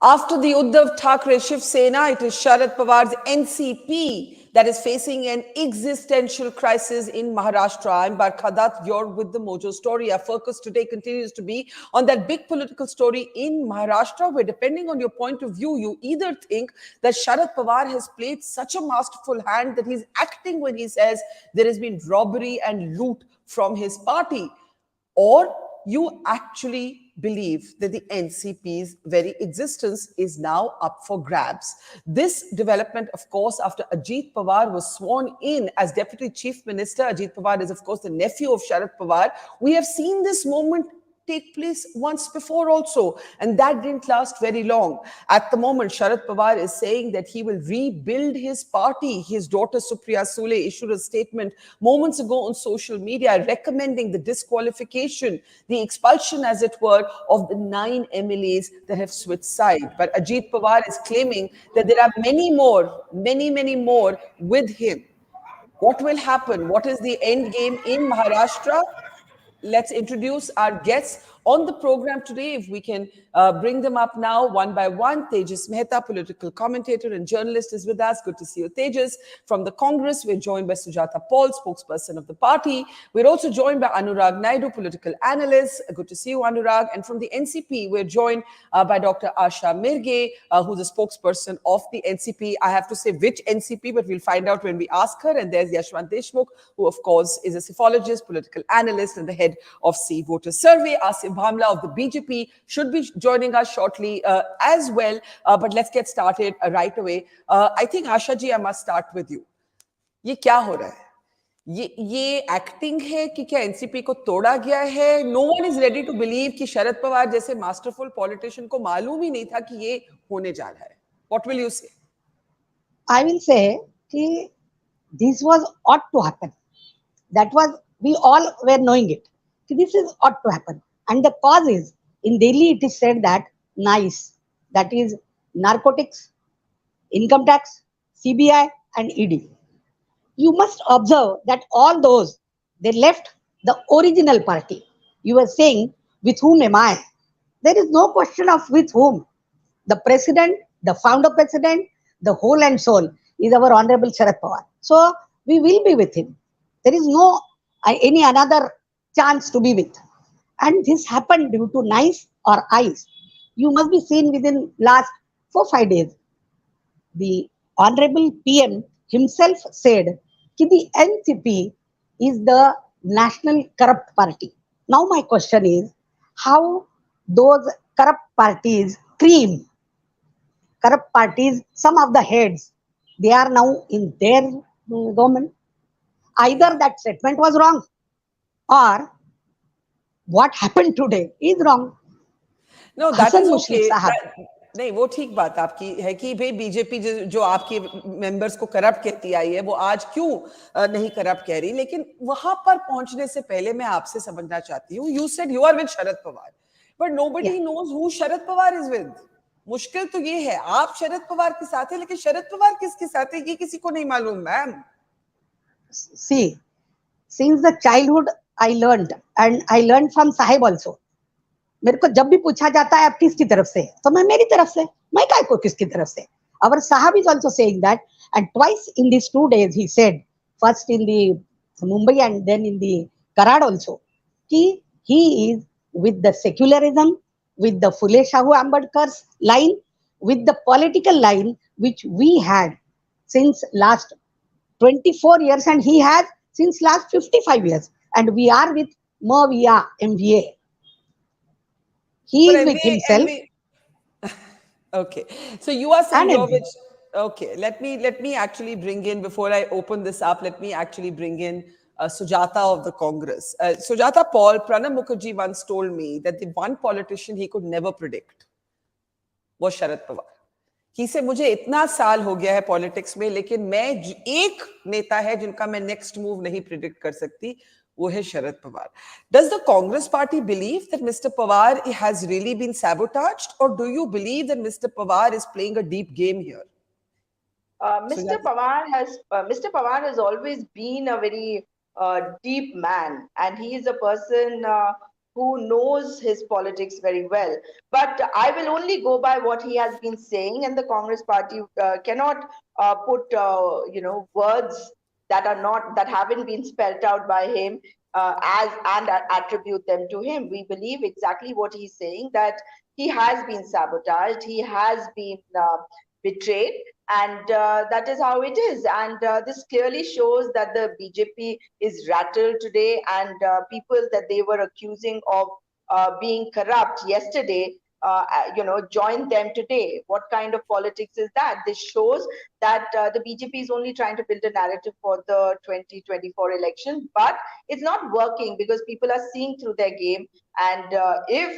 After the Uddhav Thackeray Shiv Sena, it is Sharad Pawar's NCP that is facing an existential crisis in Maharashtra. I'm Barkha Dutt, you're with the Mojo story. Our focus today continues to be on that big political story in Maharashtra, where depending on your point of view, you either think that Sharad Pawar has played such a masterful hand that he's acting when he says there has been robbery and loot from his party, or you actually believe that the NCP's very existence is now up for grabs. This development, of course, after Ajit Pawar was sworn in as Deputy Chief Minister. Ajit Pawar is, of course, the nephew of Sharad Pawar. We have seen this moment take place once before also, and that didn't last very long. At the moment, Sharad Pawar is saying that he will rebuild his party. His daughter Supriya Sule issued a statement moments ago on social media recommending the disqualification, the expulsion, as it were, of the 9 MLAs that have switched side. But Ajit Pawar is claiming that there are many more with him. What will happen? What is the end game in Maharashtra? Let's introduce our guests on the program today. If we can bring them up now one by one. Tejas Mehta, political commentator and journalist, is with us. Good to see you, Tejas. From the Congress, we're joined by Sujata Paul, spokesperson of the party. We're also joined by Anurag Naidu, political analyst. Good to see you, Anurag. And from the NCP, we're joined by Dr. Asha Mirge, who's a spokesperson of the NCP. I have to say which NCP, but we'll find out when we ask her. And there's Yashwant Deshmukh, who, of course, is a psephologist, political analyst, and the head of C Voter Survey. Asif Bhamla of the BJP should be joining us shortly as well. But let's get started right away. I think, Asha ji, I must start with you. ये क्या हो रहा है? ये acting है कि क्या NCP को तोड़ा गया है? No one is ready to believe कि शरद पवार जैसे मास्टरफुल पॉलिटिशियन को मालूम ही नहीं था कि ये होने जा रहा है. What will you say? I will say कि this was ought to happen. That was, we all were knowing it. This is ought to happen. And the cause is, in Delhi it is said that NICE, that is narcotics, income tax, CBI and ED. You must observe that all those, they left the original party. You were saying, with whom am I? There is no question of with whom. The president, the founder president, the whole and soul is our Honorable Sharad Pawar. So we will be with him. There is no any another chance to be with. And this happened due to NICE or ICE. You must be seen within last 4-5 days. The Honorable PM himself said that the NCP is the national corrupt party. Now my question is, how those corrupt parties, corrupt parties, some of the heads, they are now in their government. Either that statement was wrong, or what happened today is wrong. No, that is okay. नहीं, वो ठीक बात आपकी है कि भाई BJP जो आपके मेंबर्स को करप्ट कहती आई है, वो आज क्यों नहीं करप्ट कह रही. लेकिन वहां पर पहुंचने से पहले मैं आपसे समझना चाहती हूँ. You said you are with Sharad Pawar, but nobody knows who Sharad Pawar is with. मुश्किल तो ये है, आप शरद पवार के साथ है, लेकिन शरद पवार किसके साथ है ये किसी को नहीं मालूम. Ma'am, see, since the childhood I learned, and I learned from Sahib also. मेरे को जब भी पूछा जाता है आप किसकी तरफ से, तो मैं मेरी तरफ से, मैं काय को किसकी तरफ से. Our Sahib is also saying that, and twice in these 2 days he said, first in the Mumbai and then in the Karad also, कि he is with the secularism, with the Phule Shahu Ambedkar's line, with the political line which we had since last 24 years, and he has since last 55 years, and we are with MVA. He is with himself. Okay, so you are saying you're with. Okay, let me actually bring in, before I open this up, let me actually bring in Sujata of the Congress. Sujata Paul, Pranab Mukherjee once told me that the one politician he could never predict was Sharad Pawar. He said, मुझे इतना साल हो गया है politics में, लेकिन मैं एक नेता है जिनका मैं नेक्स्ट मूव नहीं प्रिडिक्ट कर सकती, वो है Sharad Pawar. Does the Congress party believe that Mr. Pawar has really been sabotaged, or do you believe that Mr. Pawar is playing a deep game here? Mr. Pawar has always been a very deep man, and he is a person who knows his politics very well. But I will only go by what he has been saying, and the Congress party cannot put words that haven't been spelled out by him as and attribute them to him. We believe exactly what he's saying, that he has been sabotaged, he has been betrayed, and that is how it is. And this clearly shows that the BJP is rattled today, and people that they were accusing of being corrupt yesterday, join them today. What kind of politics is that? This shows that the BJP is only trying to build a narrative for the 2024 election, but it's not working because people are seeing through their game. And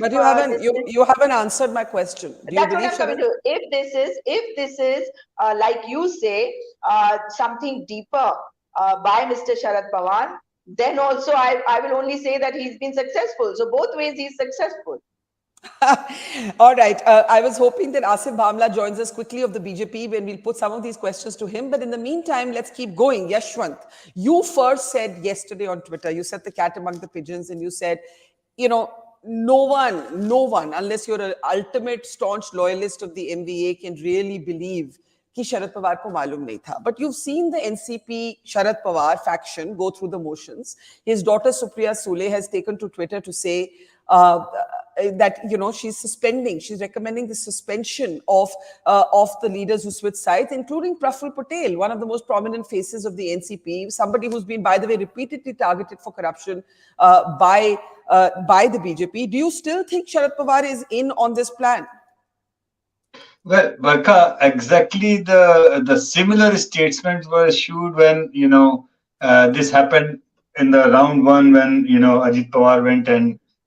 but you haven't answered my question. That's what I'm coming to. If this is like you say, something deeper by Mr. Sharad Pawar, then also I will only say that he's been successful. So both ways he's successful. All right. I was hoping that Asif Bhamla joins us quickly of the BJP when we'll put some of these questions to him. But in the meantime, let's keep going. Yashwant, you first said yesterday on Twitter, you set the cat among the pigeons and you said, no one, unless you're an ultimate staunch loyalist of the MVA, can really believe कि Sharad Pawar को मालूम नहीं था. But you've seen the NCP Sharad Pawar faction go through the motions. His daughter Supriya Sule has taken to Twitter to say that she's recommending the suspension of the leaders who switched sides, including Praful Patel, one of the most prominent faces of the NCP, somebody who's been, by the way, repeatedly targeted for corruption by the BJP. Do you still think Sharad Pawar is in on this plan? Well, Barkha, exactly the similar statements were issued when this happened in the round one, when Ajit Pawar went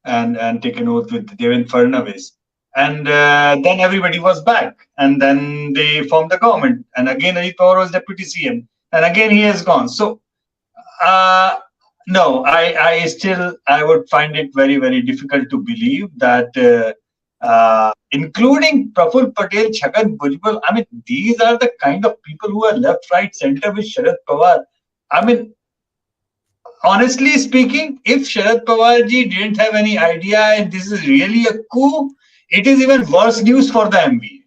and taken oath with Shinde-Fadnavis, and then everybody was back, and then they formed the government, and again Ajit Pawar was deputy CM, and again he has gone. So no, I would find it very, very difficult to believe that including Praful Patel, Chhagan Bhujbal, I mean, these are the kind of people who are left, right, center with Sharad Pawar. I mean, honestly speaking, if Sharad Pawar ji didn't have any idea and this is really a coup, it is even worse news for the MBA.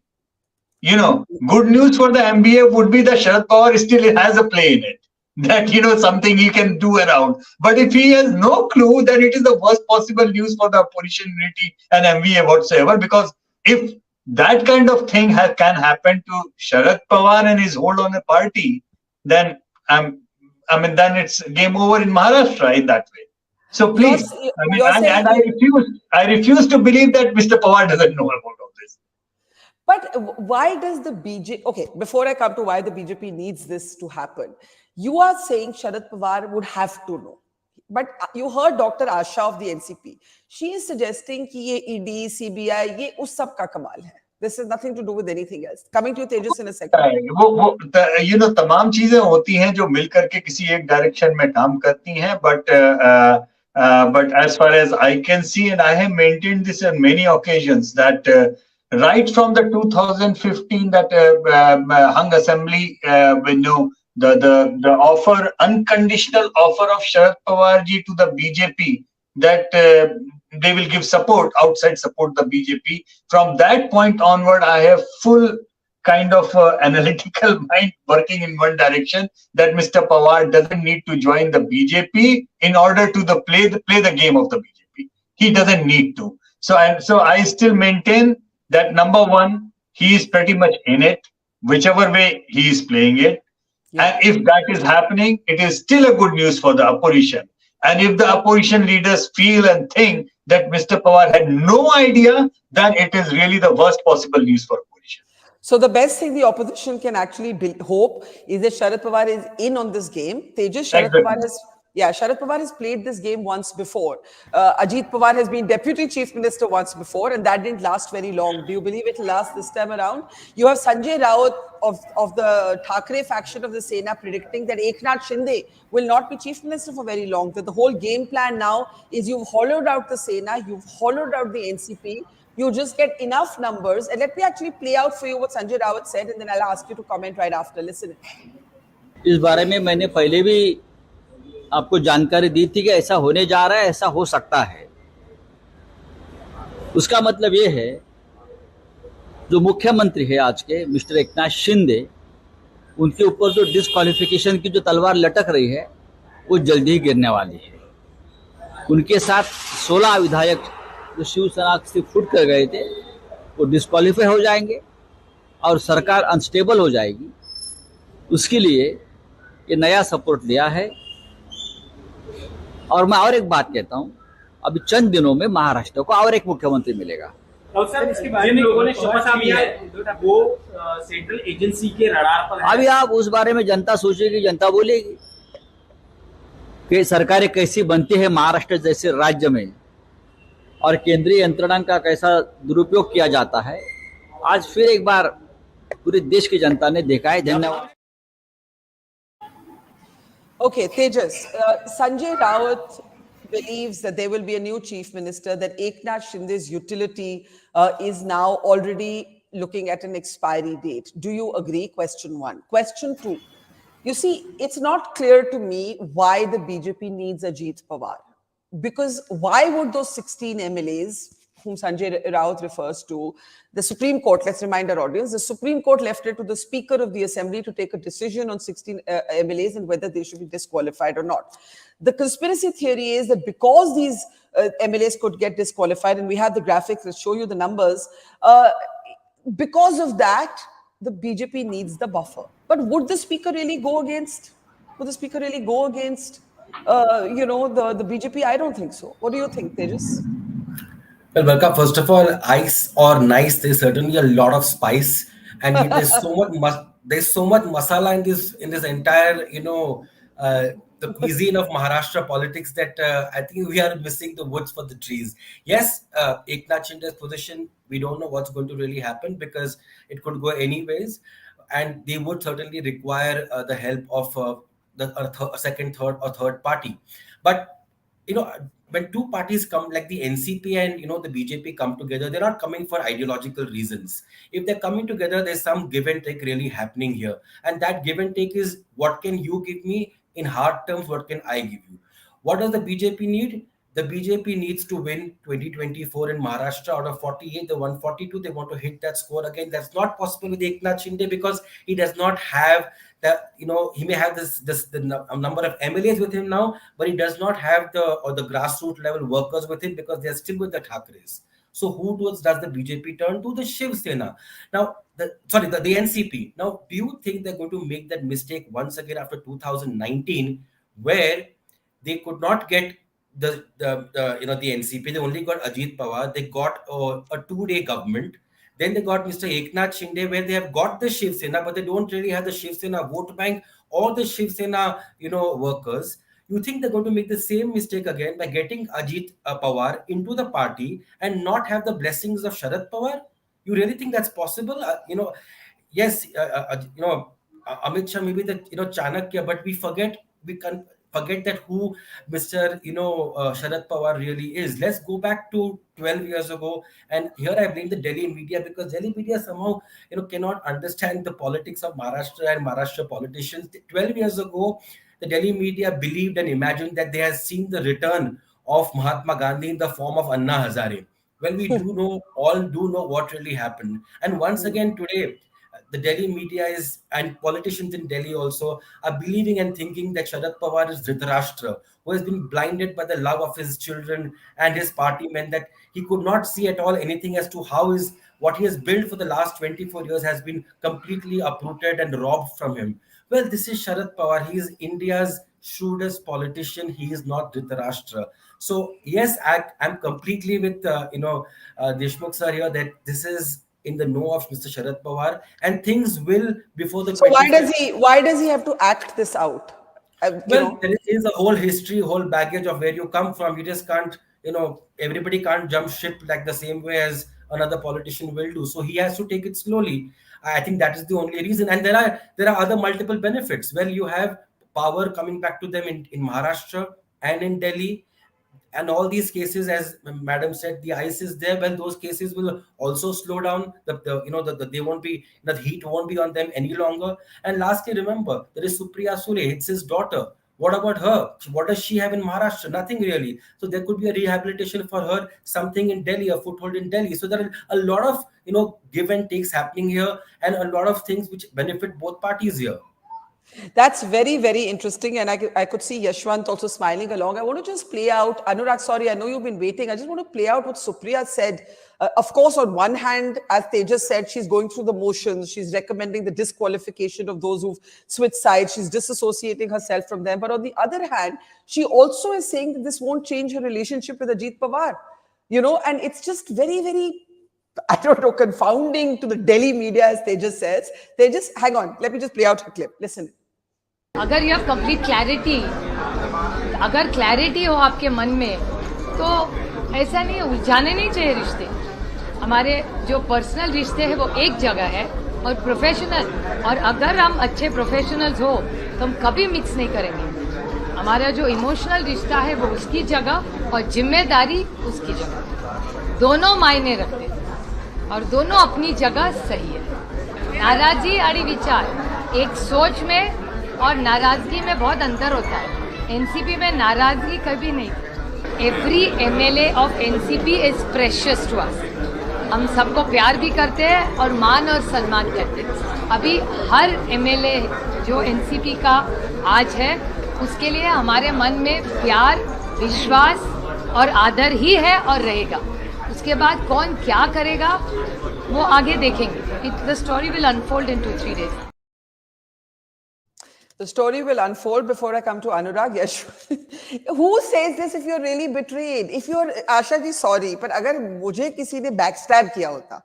Good news for the MBA would be that Sharad Pawar still has a play in it, that something he can do around. But if he has no clue, then it is the worst possible news for the opposition unity and MBA whatsoever, because if that kind of thing can happen to Sharad Pawar and his hold on a party, then then it's game over in Maharashtra in that way. So please, I refuse to believe that Mr. Pawar doesn't know about all this. But why does the BJP, okay, before I come to why the BJP needs this to happen, you are saying Sharad Pawar would have to know. But you heard Dr. Asha of the NCP. She is suggesting कि ये ED, CBI, ये उस सब का कमाल है. This has nothing to do with anything else. Coming to you, Tejas, in a second. तमाम चीजें होती हैं जो मिलकर के किसी एक डायरेक्शन में काम करती हैं. But as far as I can see, and I have maintained this on many occasions, that right from the 2015 that hung assembly, the offer, unconditional offer of Sharad Pawar ji to the BJP, that they will give support, outside support the BJP. From that point onward, I have full kind of analytical mind working in one direction, that Mr. Pawar doesn't need to join the BJP in order to play the game of the BJP. He doesn't need to. So I still maintain that, number one, he is pretty much in it, whichever way he is playing it. And if that is happening, it is still a good news for the opposition. And if the opposition leaders feel and think that Mr. Pawar had no idea, then it is really the worst possible news for opposition. So the best thing the opposition can actually hope is that Sharad Pawar is in on this game. Tejas, Sharad Pawar has played this game once before. Ajit Pawar has been deputy chief minister once before, and that didn't last very long. Do you believe it will last this time around? You have Sanjay Raut of the Thackeray faction of the Sena predicting that Eknath Shinde will not be chief minister for very long. That the whole game plan now is you've hollowed out the Sena, you've hollowed out the NCP, you just get enough numbers. And let me actually play out for you what Sanjay Raut said, and then I'll ask you to comment right after. Listen. इस बारे में मैंने पहले भी आपको जानकारी दी थी कि ऐसा होने जा रहा है, ऐसा हो सकता है. उसका मतलब ये है, जो मुख्यमंत्री है आज के मिस्टर एकनाथ शिंदे, उनके ऊपर जो डिस्क्वालिफिकेशन की जो तलवार लटक रही है वो जल्दी ही गिरने वाली है। उनके साथ 16 विधायक जो शिवसेना से फुट कर गए थे वो डिस्क्वालीफाई हो जाएंगे और सरकार अनस्टेबल हो जाएगी। उसके लिए ये नया सपोर्ट लिया है। और मैं और एक बात कहता हूं, अभी चंद दिनों में महाराष्ट्र को और एक मुख्यमंत्री मिलेगा। और सर, इसके बारे में लोगों ने शपथ ली है, वो सेंट्रल एजेंसी के रडार पर है। अभी आप उस बारे में जनता सोचेगी, जनता बोलेगी कि सरकारें कैसी बनती है महाराष्ट्र जैसे राज्य में और केंद्रीय यंत्रणा का कैसा दुरुपयोग किया जाता है। आज फिर एक बार पूरे देश की जनता ने देखा है। धन्यवाद। Okay, Tejas, Sanjay Raut believes that there will be a new chief minister, that Eknath Shinde's utility is now already looking at an expiry date. Do you agree? Question one. Question two. You see, it's not clear to me why the BJP needs Ajit Pawar. Because why would those 16 MLAs, whom Sanjay Raut refers to, the Supreme Court, let's remind our audience, the Supreme Court left it to the Speaker of the Assembly to take a decision on 16 MLAs and whether they should be disqualified or not. The conspiracy theory is that because these MLAs could get disqualified, and we have the graphics that show you the numbers, because of that, the BJP needs the buffer. But would the Speaker really go against, the BJP? I don't think so. What do you think, Tejas? Well, Barkha, first of all, ice or nice, there's certainly a lot of spice, and there's so much masala in this entire the cuisine of Maharashtra politics that I think we are missing the woods for the trees. Yes, Eknath Shinde's position, we don't know what's going to really happen because it could go anyways, and they would certainly require the help of a second, third, or third party. But when two parties come, like the NCP and the BJP come together, they're not coming for ideological reasons. If they're coming together, there's some give and take really happening here, and that give and take is, what can you give me? In hard terms, what can I give you? What does the BJP need? The BJP needs to win 2024 in Maharashtra. Out of 48, the 142, they want to hit that score again. That's not possible with Eknath Shinde because he does not have he may have the number of MLAs with him now, but he does not have the grassroots level workers with him because they're still with the Thakres. So who does the BJP turn to? The Shiv Sena. Now, the NCP. Now, do you think they're going to make that mistake once again after 2019, where they could not get the NCP? They only got Ajit Pawar. They got a 2-day government. Then they got Mr. Eknath Shinde, where they have got the Shiv Sena, but they don't really have the Shiv Sena vote bank or the Shiv Sena, workers. You think they're going to make the same mistake again by getting Ajit Pawar into the party and not have the blessings of Sharad Pawar? You really think that's possible? Yes, Amit Shah may be the Chanakya, but we can't forget that who Mr. Sharad Pawar really is. Let's go back to 12 years ago, and here I blame the Delhi media because Delhi media somehow cannot understand the politics of Maharashtra and Maharashtra politicians. 12 years ago, the Delhi media believed and imagined that they had seen the return of Mahatma Gandhi in the form of Anna Hazare. Well, we all do know what really happened. And once again today, the Delhi media and politicians in Delhi also are believing and thinking that Sharad Pawar is Dhritarashtra, who has been blinded by the love of his children and his party men, that he could not see at all anything as to how what he has built for the last 24 years has been completely uprooted and robbed from him. Well, this is Sharad Pawar. He is India's shrewdest politician. He is not Dhritarashtra. So yes, I'm completely with Deshmukh sir here that this is in the know of Mr. Sharad Pawar, and things will before the. So why does he have to act this out? Well, there is a whole history, whole baggage of where you come from. You just can't, everybody can't jump ship like the same way as another politician will do. So he has to take it slowly. I think that is the only reason. And there are other multiple benefits. Well, you have power coming back to them in Maharashtra and in Delhi. And all these cases, as Madam said, the ice is there. Well, those cases will also slow down. They won't be, the heat won't be on them any longer. And lastly, remember, there is Supriya Sule. It's his daughter. What about her? What does she have in Maharashtra? Nothing really. So there could be a rehabilitation for her, something in Delhi, a foothold in Delhi. So there are a lot of give and takes happening here, and a lot of things which benefit both parties here. That's very, very interesting. And I could see Yashwant also smiling along. I want to just play out, Anurag, sorry, I know you've been waiting. I just want to play out what Supriya said. Of course, on one hand, as Tejas said, she's going through the motions. She's recommending the disqualification of those who've switched sides. She's disassociating herself from them. But on the other hand, she also is saying that this won't change her relationship with Ajit Pawar. And it's just very, very, I don't know, confounding to the Delhi media, as Tejas says. Tejas, hang on, let me just play out her clip. Listen. अगर यह complete clarity, अगर clarity हो आपके मन में, तो ऐसा नहीं, उलझाने नहीं चाहिए रिश्ते. हमारे जो पर्सनल रिश्ते हैं वो एक जगह है, और प्रोफेशनल, और अगर हम अच्छे प्रोफेशनल्स हो तो हम कभी मिक्स नहीं करेंगे. हमारा जो इमोशनल रिश्ता है वो उसकी जगह और जिम्मेदारी उसकी जगह, दोनों मायने रखते हैं और दोनों अपनी जगह सही है. नाराजगी और विचार एक सोच में और नाराजगी में बहुत अंतर होता है. एनसीपी में नाराजगी कभी नहीं. Every MLA of NCP is precious to us. हम सबको प्यार भी करते हैं और मान और सम्मान करते हैं. अभी हर एमएलए जो एनसीपी का आज है, उसके लिए हमारे मन में प्यार, विश्वास और आदर ही है और रहेगा. उसके बाद कौन क्या करेगा वो आगे देखेंगे. The story will unfold in 2-3 days. The story will unfold. Before I come to Anurag, yes. Who says this if you're really betrayed? If you're, Asha ji, sorry, but अगर मुझे किसी ने backstab किया होता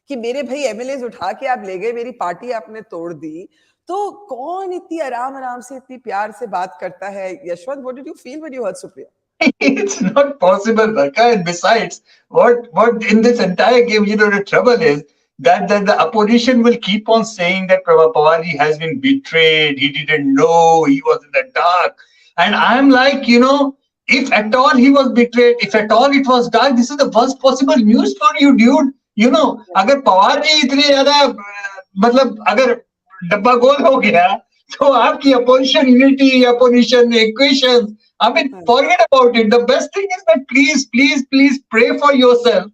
कि मेरे भाई MLAs उठा के आप ले गए, मेरी पार्टी आपने तोड़ दी, तो कौन इतनी आराम से इतनी प्यार से बात करता है? Yashwant, what did you feel when you heard Supriya? It's not possible, Barkha. And besides, what in this entire game, the trouble is that the opposition will keep on saying that Pawar has been betrayed, he didn't know, he was in the dark. And I'm like, if at all he was betrayed, if at all it was dark, this is the worst possible news for you, dude. अगर पवार जी इतने ज्यादा मतलब अगर डब्बा गोल हो गया तो आपकी opposition unity, opposition equations, I mean, forget about it. The best thing is that please pray for yourself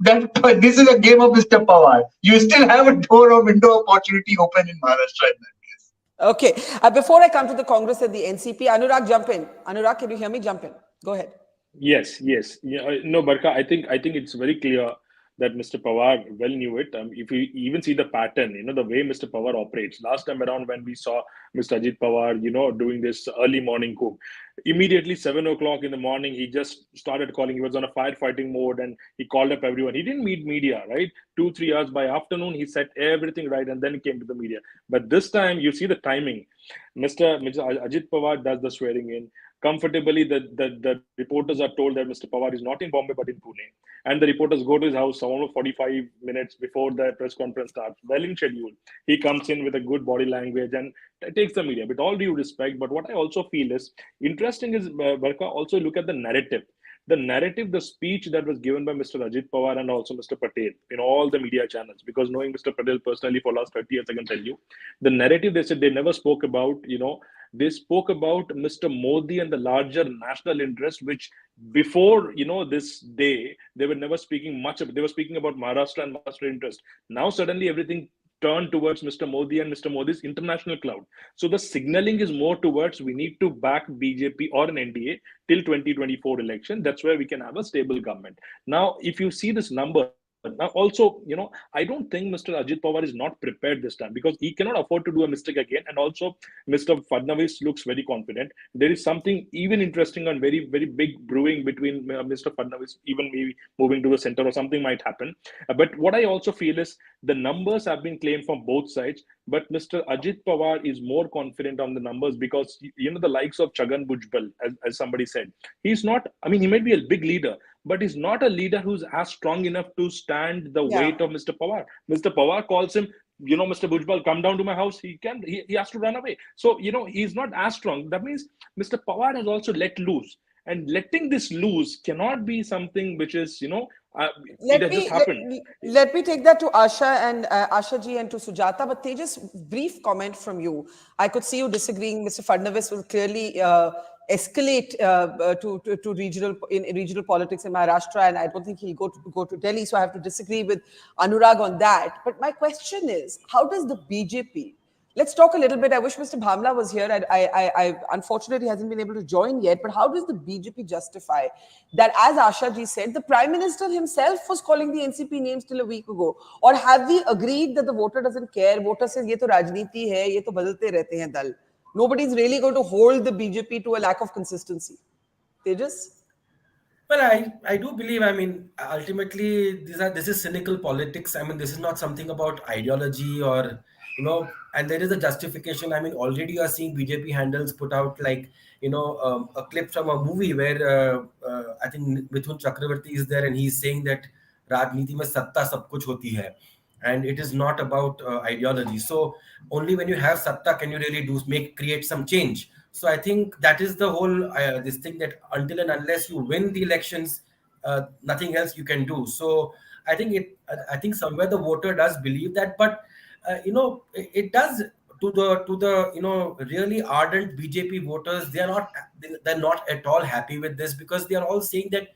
that this is a game of Mr. Pawar. You still have a door or window opportunity open in Maharashtra in that case. Okay. Before I come to the Congress and the NCP, Anurag, jump in. Anurag, can you hear me? Jump in. Go ahead. Yes. Yeah, no, Barkha, I think it's very clear that Mr. Pawar well knew it. If you even see the pattern, the way Mr. Pawar operates. Last time around when we saw Mr. Ajit Pawar, doing this early morning coup, immediately 7 o'clock in the morning, he just started calling. He was on a firefighting mode and he called up everyone. He didn't meet media, right? 2-3 hours by afternoon, he set everything right and then came to the media. But this time, you see the timing. Mr. Ajit Pawar does the swearing in. Comfortably, the reporters are told that Mr. Pawar is not in Bombay but in Pune. And the reporters go to his house almost 45 minutes before the press conference starts, well in schedule. He comes in with a good body language and takes the media. With all due respect, but what I also feel is interesting is, Barkha, also look at the narrative. The speech that was given by Mr. Ajit Pawar and also Mr. Patel in all the media channels, because knowing Mr. Patel personally for last 30 years, I can tell you, the narrative they said they never spoke about, they spoke about Mr. Modi and the larger national interest, which before, this day, they were never speaking much of. They were speaking about Maharashtra and Maharashtra interest. Now suddenly everything turned towards Mr. Modi and Mr. Modi's international cloud. So the signaling is more towards we need to back BJP or an NDA till 2024 election. That's where we can have a stable government. Now, if you see this number, now also, I don't think Mr. Ajit Pawar is not prepared this time because he cannot afford to do a mistake again. And also, Mr. Fadnavis looks very confident. There is something even interesting and very, very big brewing between Mr. Fadnavis, even maybe moving to the center or something might happen. But what I also feel is the numbers have been claimed from both sides. But Mr. Ajit Pawar is more confident on the numbers because, the likes of Chhagan Bhujbal, as somebody said, he's not, he might be a big leader, but he's not a leader who's as strong enough to stand the weight of Mr. Pawar. Mr. Pawar calls him, Mr. Bhujbal, come down to my house. He has to run away. So, he's not as strong. That means Mr. Pawar has also let loose. and letting this loose cannot be something which is, it Let has just me happened. let me take that to Asha and Asha ji and to Sujata. But Tejas, brief comment from you. I could see you disagreeing. Mr. Fadnavis will clearly escalate to regional politics in Maharashtra, and I don't think he'll go to Delhi. So I have to disagree with Anurag on that. But my question is, how does the BJP? Let's talk a little bit. I wish Mr. Bhamla was here. I unfortunately hasn't been able to join yet. But how does the BJP justify that, as Asha ji said, the Prime Minister himself was calling the NCP names till a week ago? Or have we agreed that the voter doesn't care? Voter says, "Ye to rajniti hai, ye to badalte rehte hain dal." Nobody's really going to hold the BJP to a lack of consistency. Tejas? Well, I do believe, I mean, ultimately, this is cynical politics. I mean, this is not something about ideology or, and there is a justification. I mean, already you are seeing BJP handles put out like, a clip from a movie where I think Mithun Chakravarti is there and he's saying that Rajniti mein satta sab kuch hoti hai. And it is not about ideology. So only when you have satta can you really create some change. So I think that is the whole this thing, that until and unless you win the elections, nothing else you can do. So I think somewhere the voter does believe that, but it does to the really ardent BJP voters. They're not at all happy with this, because they are all saying that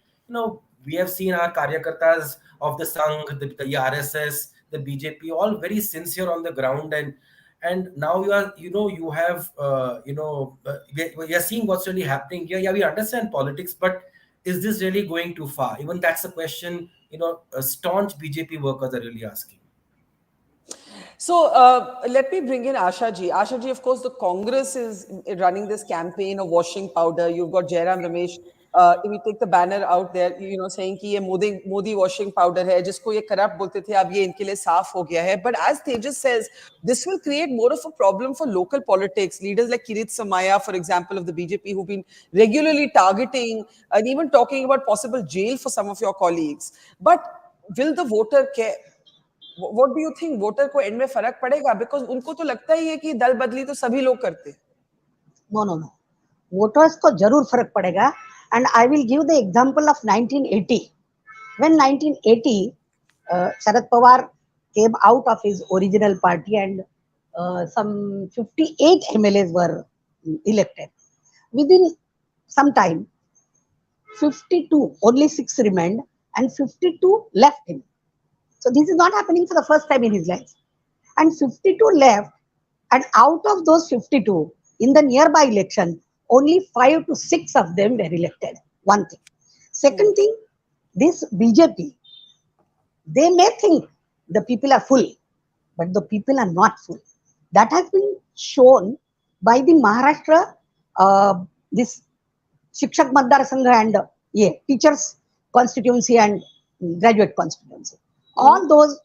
we have seen our karyakartas of the Sangh, the RSS, the BJP, all very sincere on the ground, and now we are seeing what's really happening here. Yeah, we understand politics, but is this really going too far? Even that's a question staunch BJP workers are really asking. So let me bring in Asha ji. Asha ji, of course, the Congress is running this campaign of washing powder. You've got Jairam Ramesh. If we take the banner out there, saying कि ये Modi washing powder है, जिसको ये corrupt बोलते थे, अब ये इनके लिए साफ हो गया है. But as Tejas says, this will create more of a problem for local politics. Leaders like Kirit Samaya, for example, of the BJP, who've been regularly targeting and even talking about possible jail for some of your colleagues. But will the voter care? What do you think? Voter को and में फर्क पड़ेगा? Because उनको तो लगता ही है कि दल बदली तो सभी लोग करते. No. Voters को जरूर फर्क पड़ेगा. And I will give the example of 1980. When 1980, Sharad Pawar came out of his original party and some 58 MLAs were elected. Within some time, 52, only 6 remained and 52 left him. So this is not happening for the first time in his life. And 52 left, and out of those 52, in the nearby election, only 5 to 6 of them were elected. One thing. Second thing, this BJP, they may think the people are full, but the people are not full. That has been shown by the Maharashtra, this Shikshak Matdar Sangha and teachers constituency and graduate constituency. All those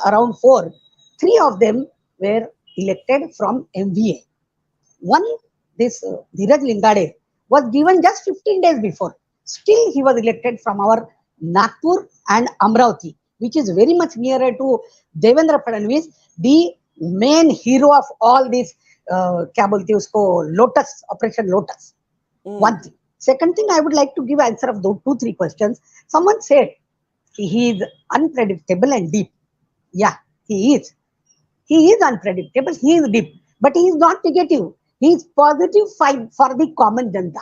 around 4, 3 of them were elected from MVA. One, this Dheeraj Lingade, was given just 15 days before. Still, he was elected from our Nagpur and Amravati, which is very much nearer to Devendra Fadnavis, the main hero of all this, Lotus, Operation Lotus. One thing. Second thing, I would like to give answer of those 2-3 questions. Someone said he is unpredictable and deep. Yeah, he is. He is unpredictable, he is deep, but he is not negative. He is positive for the common janta.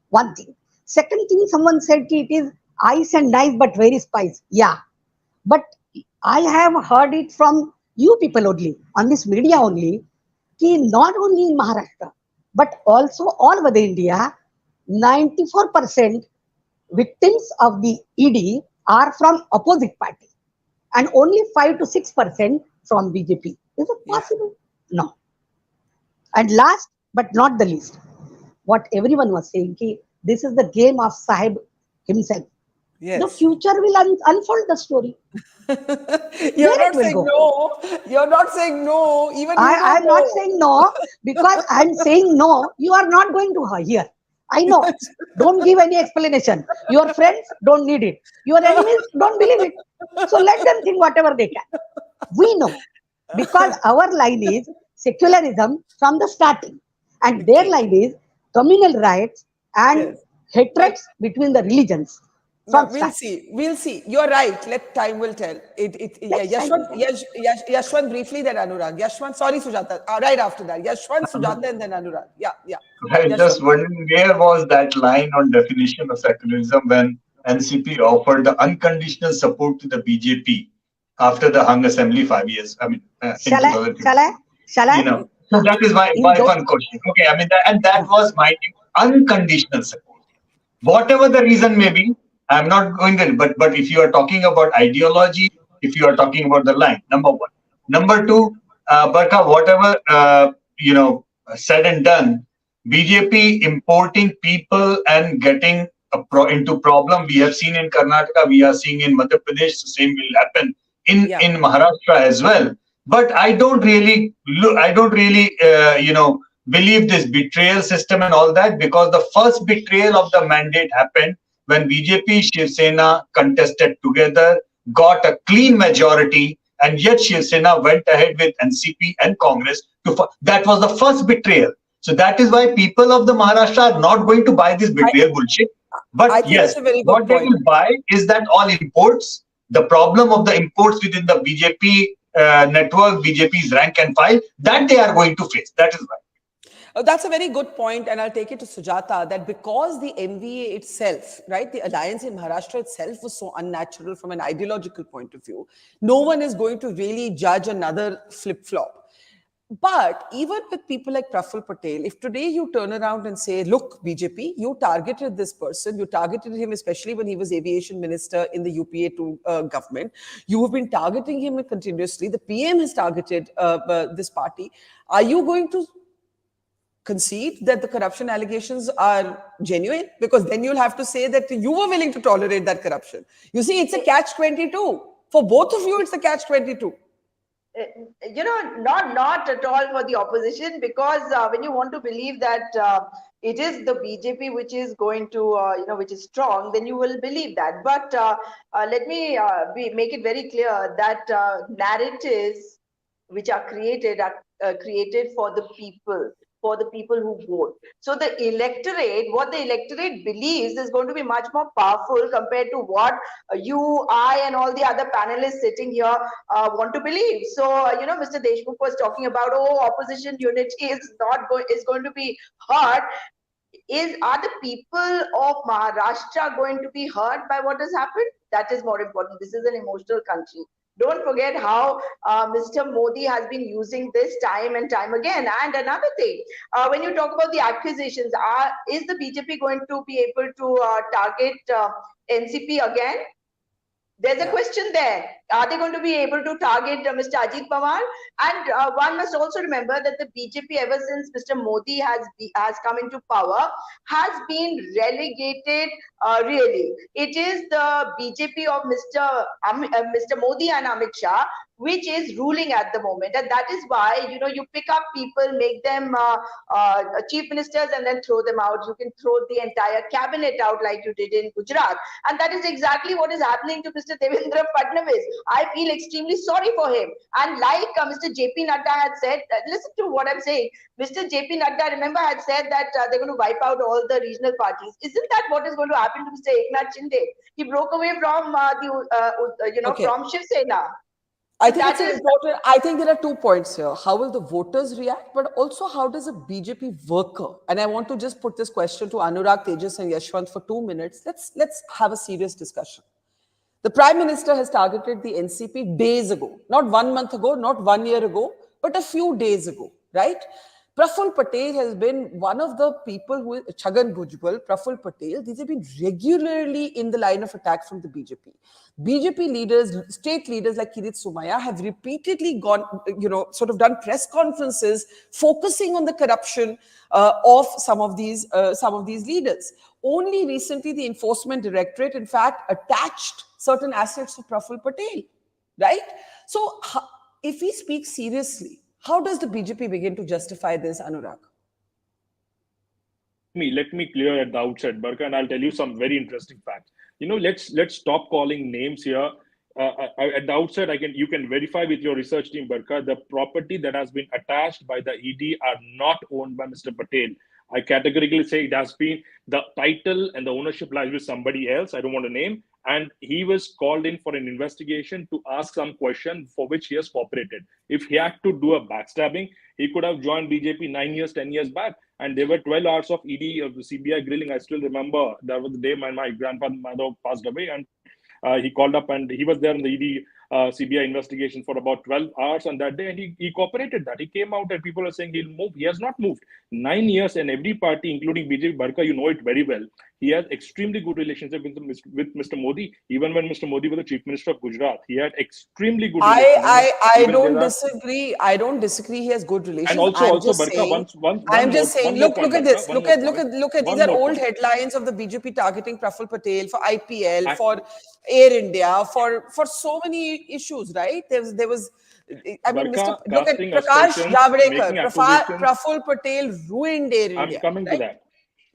One thing. Second thing, someone said it is ice and nice but very spice. Yeah, but I have heard it from you people only, on this media only, कि not only in Maharashtra, but also all over the India, 94% victims of the ED are from opposite party and only 5 to 6% from BJP. Is it possible? No. And last but not the least, what everyone was saying, this is the game of Sahib himself. Yes. The future will unfold the story. You're not saying no. You're not saying no. Even I'm not saying no, because I'm saying no. You are not going to hear. I know. Don't give any explanation. Your friends don't need it. Your enemies don't believe it. So let them think whatever they can. We know. Because our line is secularism from the starting. And their line is communal rights and hatreds between the religions No, from we'll start. see. We'll see. You're right. Let time will tell. Yeah, Let's time will tell. Yashwant briefly, then Anurag. Yashwant, sorry, Sujata. Right after that. Yashwant, Sujata, and then Anurag. Yeah, yeah. I Yashwant. just wondering where was that line on definition of secularism when NCP offered the unconditional support to the BJP after the hung assembly 5 years. I mean, in Shall I? 2015. Shall I? Shall I? So that is my, In my those, one question. Okay, I mean, that was my unconditional support. Whatever the reason may be, I'm not going there. But if you are talking about ideology, if you are talking about the line, number one. Number two, Barkha, whatever said and done, BJP importing people and getting into problem. We have seen in Karnataka, we are seeing in Madhya Pradesh, the same will happen in Maharashtra as well. But I don't really believe this betrayal system and all that, because the first betrayal of the mandate happened when BJP Shiv Sena contested together, got a clean majority, and yet Shiv Sena went ahead with NCP and Congress. That was the first betrayal. So that is why people of the Maharashtra are not going to buy this betrayal bullshit. But I think yes, that's a very good what they point. will buy is that all imports, the problem of the imports within the BJP network, BJP's rank and file, that they are going to face. That is why. That's a very good point, and I'll take it to Sujata, that because the MVA itself, right, the alliance in Maharashtra itself was so unnatural from an ideological point of view, no one is going to really judge another flip-flop. But even with people like Praful Patel, if today you turn around and say, look, BJP, you targeted this person, you targeted him especially when he was aviation minister in the UPA2 government, you have been targeting him continuously, the PM has targeted this party, are you going to concede that the corruption allegations are genuine? Because then you'll have to say that you were willing to tolerate that corruption. You see, it's a catch-22. For both of you, it's a catch-22. Not at all for the opposition, because when you want to believe that it is the BJP which is going to, which is strong, then you will believe that. But let me make it very clear that narratives which are created for the people. For the people who vote. So the electorate, what the electorate believes is going to be much more powerful compared to what you, I, and all the other panelists sitting here want to believe. So, Mr. Deshmukh was talking about, opposition unity is going to be hurt. Are the people of Maharashtra going to be hurt by what has happened? That is more important. This is an emotional country. Don't forget how Mr. Modi has been using this time and time again. And another thing, when you talk about the accusations, is the BJP going to be able to target NCP again? There's a question there. Are they going to be able to target Mr. Ajit Pawar? And one must also remember that the BJP, ever since Mr. Modi has come into power, has been relegated. Really, it is the BJP of Mr. Modi and Amit Shah which is ruling at the moment, and that is why you pick up people, make them chief ministers, and then throw them out. You can throw the entire cabinet out like you did in Gujarat, and that is exactly what is happening to Mr. Fadnavis. I feel extremely sorry for him, and like Mr. JP Nadda had said, listen to what I'm saying. Mr. JP Nadda, remember, had said that they're going to wipe out all the regional parties. Isn't that what is going to happen to Mr. Eknath Shinde? He broke away from from Shiv Sena. I think it's important. I think there are 2 points here. How will the voters react, but also how does a BJP worker? And I want to just put this question to Anurag, Tejas, and Yashwant for 2 minutes. Let's have a serious discussion. The Prime Minister has targeted the NCP days ago, not 1 month ago, not 1 year ago, but a few days ago, right? Praful Patel has been one of the people who, Chhagan Bhujbal, Praful Patel, these have been regularly in the line of attack from the BJP. BJP leaders, state leaders like Kirit Somaiya have repeatedly gone, sort of done press conferences focusing on the corruption of some of these leaders. Only recently, the Enforcement Directorate, in fact, attached certain assets to Praful Patel, right? So, if we speak seriously, how does the BJP begin to justify this, Anurag? Let me clear at the outset, Barkha, and I'll tell you some very interesting facts. Let's stop calling names here. At the outset, you can verify with your research team, Barkha, the property that has been attached by the ED are not owned by Mr. Patel. I categorically say it has been the title and the ownership lies with somebody else. I don't want to name. And he was called in for an investigation to ask some question for which he has cooperated. If he had to do a backstabbing, he could have joined BJP 9 years, 10 years back. And there were 12 hours of ED, of the CBI grilling. I still remember that was the day my grandfather passed away. And he called up and he was there in the ED CBI investigation for about 12 hours on that day, and he cooperated that. He came out and people are saying he'll move. He has not moved. 9 years, and every party, including BJP, Barkha, you know it very well. He has extremely good relationship with Mr. Modi. Even when Mr. Modi was the Chief Minister of Gujarat, he had extremely good relations. I don't disagree. I don't disagree. He has good relations. And also, Barkha, I'm just saying. Look at this. Look at. These are old headlines of the BJP targeting Praful Patel for IPL, for Air India, for so many issues, right? There was. I mean, look at Prakash Javadekar. Praful Patel ruined Air India. I'm coming to that.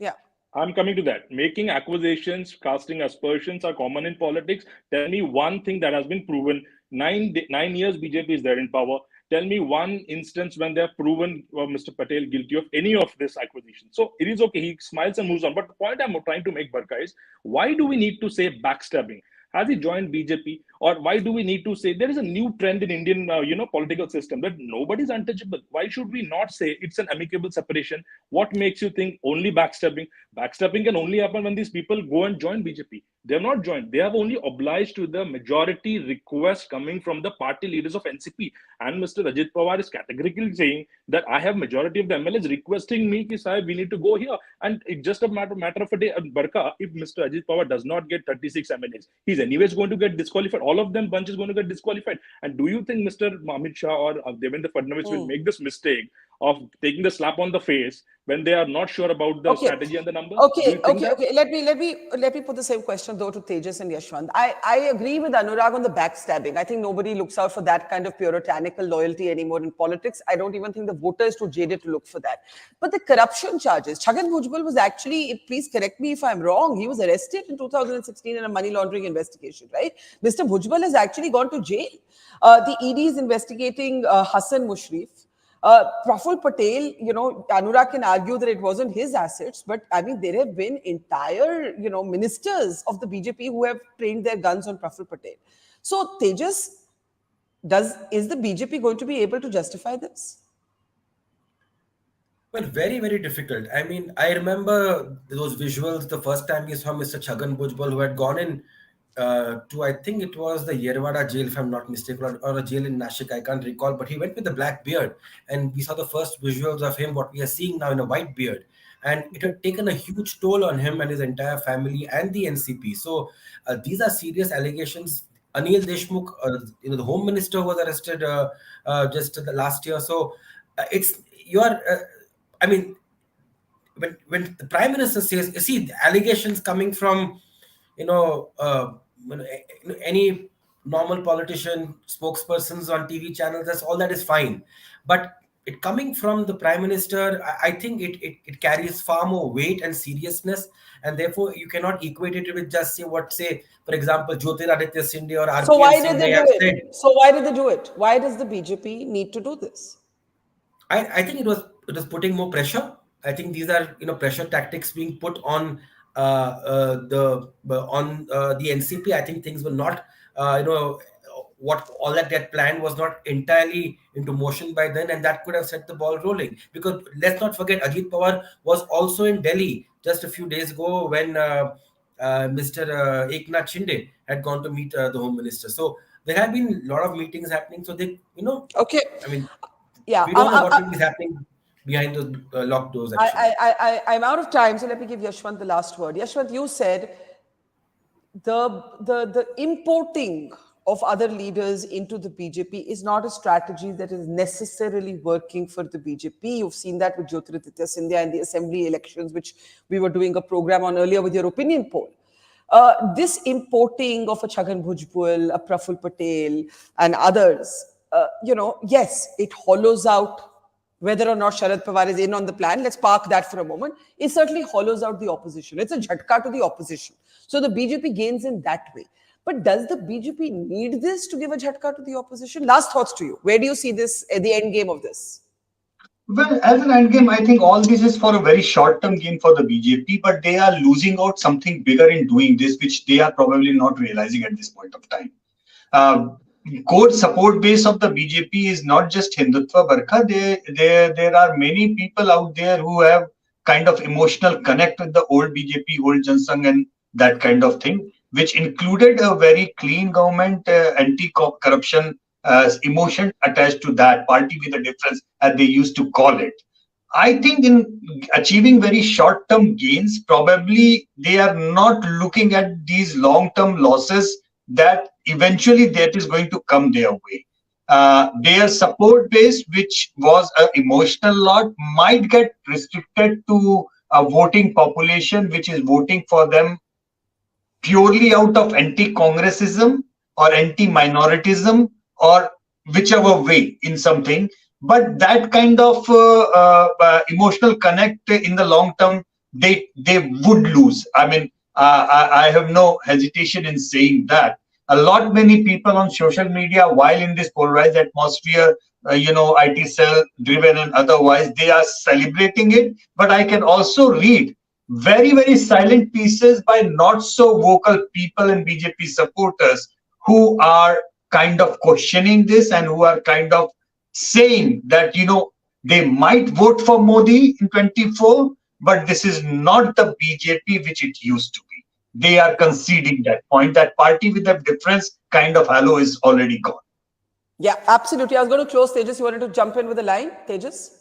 Yeah. I'm coming to that. Making accusations, casting aspersions are common in politics. Tell me one thing that has been proven. 9 years BJP is there in power. Tell me one instance when they have proven Mr. Patel guilty of any of this accusation. So it is okay. He smiles and moves on. But the point I'm trying to make, Barkha, is why do we need to say backstabbing? Has he joined BJP? Or why do we need to say there is a new trend in Indian political system that nobody's untouchable? Why should we not say it's an amicable separation? What makes you think only backstabbing? Backstabbing can only happen when these people go and join BJP. They have not joined. They have only obliged to the majority request coming from the party leaders of NCP. And Mr. Ajit Pawar is categorically saying that I have majority of the MLAs requesting me, ki, Sahib, we need to go here. And it's just a matter of a day. Barkha, if Mr. Ajit Pawar does not get 36 MLAs, he's anyways going to get disqualified. All of them bunch is going to get disqualified. And do you think Mr. Amit Shah or Devendra Fadnavis will make this mistake of taking the slap on the face when they are not sure about the strategy and the numbers? Okay. Let me put the same question though to Tejas and Yashwant. I agree with Anurag on the backstabbing. I think nobody looks out for that kind of puritanical loyalty anymore in politics. I don't even think the voters too jaded to look for that. But the corruption charges, Chhagan Bhujbal was actually, please correct me if I'm wrong, he was arrested in 2016 in a money laundering investigation, right? Mr. Bhujbal has actually gone to jail. The ED is investigating Hassan Mushrif. Praful Patel, Anurag can argue that it wasn't his assets, but I mean, there have been entire, ministers of the BJP who have trained their guns on Praful Patel. So, Tejas, is the BJP going to be able to justify this? Well, very, very difficult. I mean, I remember those visuals the first time we saw Mr. Chhagan Bhujbal, who had gone in to, I think it was the Yerwada jail, if I'm not mistaken, or a jail in Nashik, I can't recall, but he went with a black beard, and we saw the first visuals of him, what we are seeing now in a white beard, and it had taken a huge toll on him and his entire family and the NCP. So these are serious allegations. Anil Deshmukh, the Home Minister, was arrested just the last year. So I mean, when the Prime Minister says, you see, the allegations coming from, any normal politician, spokespersons on TV channels, all that is fine. But it coming from the Prime Minister, I think it carries far more weight and seriousness, and therefore you cannot equate it with just for example, Jyotiraditya Shinde or RPN. So why did they do it? So why did they do it? Why does the BJP need to do this? I think it was putting more pressure. I think these are pressure tactics being put on the NCP. I think things were not what all that plan was not entirely into motion by then, and that could have set the ball rolling. Because let's not forget, Ajit Pawar was also in Delhi just a few days ago when Mr. Eknath Shinde had gone to meet the Home Minister. So there have been a lot of meetings happening. So they, okay. I mean, yeah, we don't know what is happening behind those locked doors. I'm out of time, so let me give Yashwant the last word. Yashwant, you said the importing of other leaders into the BJP is not a strategy that is necessarily working for the BJP. You've seen that with Jyotiraditya Scindia and the assembly elections, which we were doing a program on earlier with your opinion poll. This importing of a Chhagan Bhujbal, a Praful Patel, and others, yes, it hollows out whether or not Sharad Pawar is in on the plan. Let's park that for a moment. It certainly hollows out the opposition. It's a jhatka to the opposition. So the BJP gains in that way. But does the BJP need this to give a jhatka to the opposition? Last thoughts to you. Where do you see this, the end game of this? Well, as an endgame, I think all this is for a very short-term gain for the BJP, but they are losing out something bigger in doing this, which they are probably not realizing at this point of time. Core support base of the BJP is not just Hindutva, Barkha. There are many people out there who have kind of emotional connect with the old BJP, old Jansangh and that kind of thing, which included a very clean government, anti-corruption emotion attached to that, party with a difference, as they used to call it. I think in achieving very short-term gains, probably they are not looking at these long-term losses that eventually that is going to come their way. Their support base, which was an emotional lot, might get restricted to a voting population, which is voting for them purely out of anti-Congressism or anti-minoritism or whichever way in something. But that kind of emotional connect in the long term, they would lose. I mean, I have no hesitation in saying that. Many people on social media, while in this polarized atmosphere, IT cell driven and otherwise, they are celebrating it. But I can also read very, very silent pieces by not so vocal people and BJP supporters who are kind of questioning this and who are kind of saying that, they might vote for Modi in 24, but this is not the BJP which it used to be. They are conceding that point. That party with the difference kind of halo is already gone. Yeah, absolutely. I was going to close. Tejas, you wanted to jump in with a line, Tejas?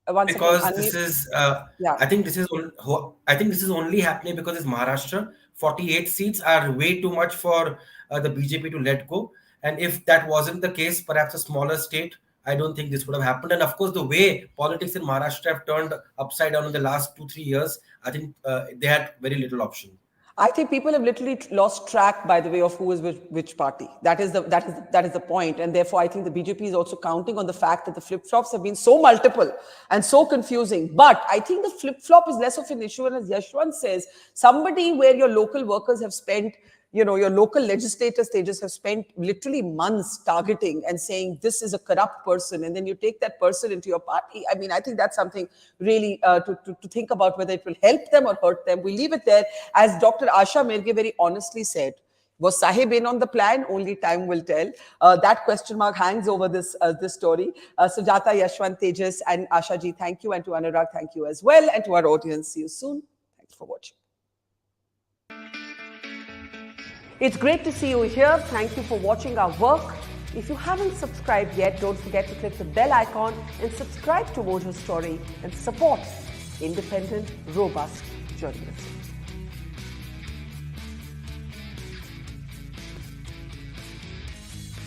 Because this is, I think this is only happening because it's Maharashtra. 48 seats are way too much for the BJP to let go. And if that wasn't the case, perhaps a smaller state, I don't think this would have happened. And of course, the way politics in Maharashtra have turned upside down in the last 2-3 years, I think they had very little option. I think people have literally lost track, by the way, of who is which party. That is the point. And therefore, I think the BJP is also counting on the fact that the flip-flops have been so multiple and so confusing. But I think the flip-flop is less of an issue. And as Yashwant says, somebody where your local workers have spent, your local legislators, they just have spent literally months targeting and saying this is a corrupt person, and then you take that person into your party. I mean, I think that's something really to think about, whether it will help them or hurt them. We leave it there. As Dr. Asha Mirge very honestly said, was Sahib in on the plan? Only time will tell. That question mark hangs over this story. Sujata, Yashwant, Tejas, and Asha ji, thank you. And to Anurag, thank you as well. And to our audience, see you soon. Thanks for watching. It's great to see you here. Thank you for watching our work. If you haven't subscribed yet, don't forget to click the bell icon and subscribe to Mojo Story and support independent, robust journalism.